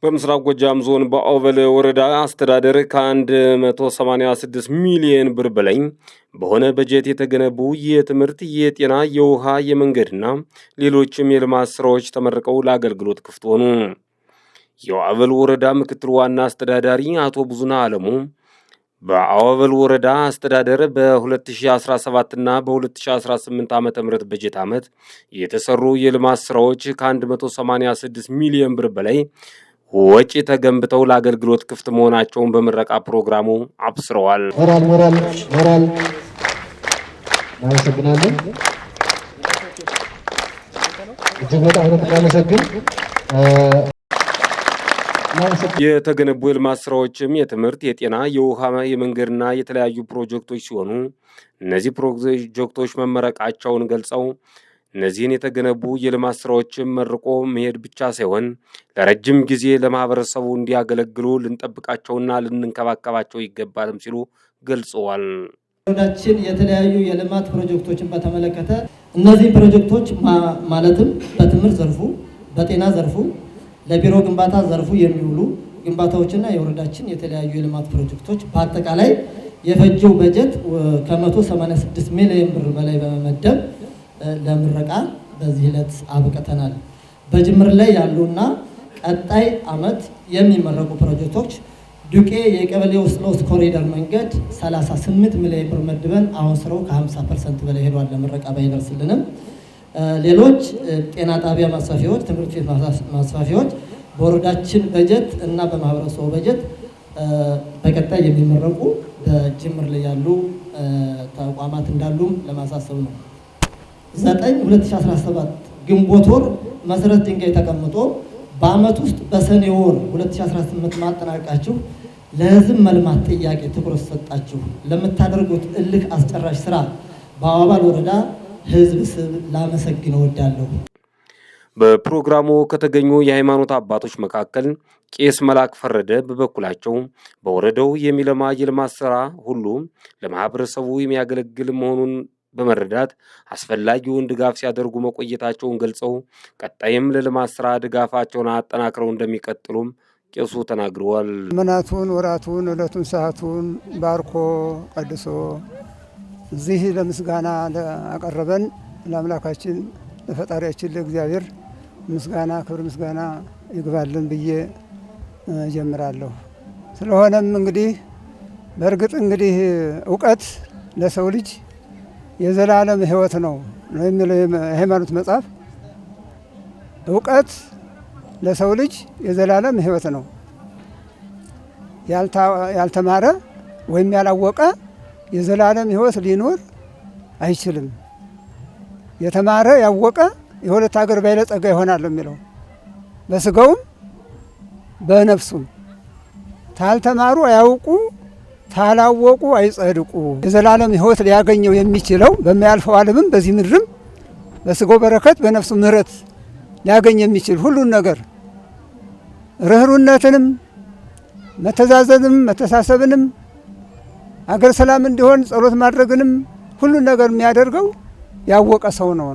በምስራቅ ጎጃም ዞን በአውበል ወረዳ አስተዳደር ከ186 ሚሊዮን ብር በላይ በሆነ በጀት የተገነቡ የትምህርት፣ የጤና፣ የውሃ፣ የመንገድና ሌሎችም የልማት ስራዎች ተመርቀው ለአገልግሎት ክፍት ሆኑ። የአውበል ወረዳ ምክትል ዋና አስተዳዳሪ አቶ ብዙነህ አለሙ በአውበል ወረዳ አስተዳደር በ2017 እና በ2018 ዓ.ም በጀት ዓመት የተሰሩ የልማት ስራዎች ከ186 ሚሊዮን ብር በላይ ወጪ ተገንብተው ለአገልግሎት ክፍት መሆናቸውን በምረቃ ፕሮግራሙ አብስረዋል። ሞራል እናመሰግናለን። እጅግ በጣም እናመሰግን። የተገነቡ የልማት ስራዎችም የትምህርት፣ የጤና፣ የውሃ፣ የመንገድና የተለያዩ ፕሮጀክቶች ሲሆኑ እነዚህ ፕሮጀክቶች መመረቃቸውን ገልጸው እነዚህን የተገነቡ የልማት ስራዎችን መርቆ መሄድ ብቻ ሳይሆን ለረጅም ጊዜ ለማህበረሰቡ እንዲያገለግሉ ልንጠብቃቸውና ልንንከባከባቸው ይገባልም ሲሉ ገልጸዋል። ወረዳችን የተለያዩ የልማት ፕሮጀክቶችን በተመለከተ እነዚህ ፕሮጀክቶች ማለትም በትምህርት ዘርፉ፣ በጤና ዘርፉ፣ ለቢሮ ግንባታ ዘርፉ የሚውሉ ግንባታዎችና የወረዳችን የተለያዩ የልማት ፕሮጀክቶች በአጠቃላይ የፈጀው በጀት ከ186 ሚሊዮን ብር በላይ በመመደብ ለምረቃ በዚህ ዕለት አብቅተናል። በጅምር ላይ ያሉና ቀጣይ ዓመት የሚመረቁ ፕሮጀክቶች ዱቄ የቀበሌ ውስጥ ለውስጥ ኮሪደር መንገድ 38 ሚሊዮን ብር መድበን አሁን ስራው ከ50% በላይ ሄዷል። ለምረቃ ባይደርስልንም ሌሎች ጤና ጣቢያ ማስፋፊያዎች፣ ትምህርት ቤት ማስፋፊያዎች በወረዳችን በጀት እና በማህበረሰቡ በጀት በቀጣይ የሚመረቁ በጅምር ላይ ያሉ ተቋማት እንዳሉም ለማሳሰብ ነው። 2017 ግንቦት ወር መሰረት ድንጋይ ተቀምጦ በአመት ውስጥ በሰኔ ወር 2018 ማጠናቀቃችሁ ለህዝብ መልማት ጥያቄ ትኩረት ሰጣችሁ ለምታደርጉት እልህ አስጨራሽ ስራ በአውበል ወረዳ ህዝብ ስም ላመሰግን እወዳለሁ። በፕሮግራሙ ከተገኙ የሃይማኖት አባቶች መካከል ቄስ መላክ ፈረደ በበኩላቸው በወረዳው የሚለማ የልማት ስራ ሁሉ ለማህበረሰቡ የሚያገለግል መሆኑን በመረዳት አስፈላጊውን ድጋፍ ሲያደርጉ መቆየታቸውን ገልጸው ቀጣይም ለልማት ስራ ድጋፋቸውን አጠናክረው እንደሚቀጥሉም ቄሱ ተናግረዋል። መናቱን፣ ወራቱን፣ ዕለቱን፣ ሰዓቱን ባርኮ ቀድሶ እዚህ ለምስጋና አቀረበን ለአምላካችን ለፈጣሪያችን ለእግዚአብሔር ምስጋና ክብር ምስጋና ይግባልን ብዬ ጀምራለሁ። ስለሆነም እንግዲህ በእርግጥ እንግዲህ እውቀት ለሰው ልጅ የዘላለም ሕይወት ነው የሚለው የሃይማኖት መጽሐፍ። እውቀት ለሰው ልጅ የዘላለም ሕይወት ነው። ያልተማረ ወይም ያላወቀ የዘላለም ሕይወት ሊኖር አይችልም። የተማረ ያወቀ የሁለት ሀገር ባለጸጋ ይሆናል የሚለው በስጋውም በነፍሱም። ታልተማሩ አያውቁ፣ ታላወቁ አይጸድቁ። የዘላለም ሕይወት ሊያገኘው የሚችለው በሚያልፈው ዓለምም በዚህ ምድርም በስጋው በረከት በነፍሱ ምሕረት ሊያገኝ የሚችል ሁሉን ነገር ርኅሩነትንም መተዛዘንም መተሳሰብንም አገር ሰላም እንዲሆን ጸሎት ማድረግንም ሁሉን ነገር የሚያደርገው ያወቀ ሰው ነው።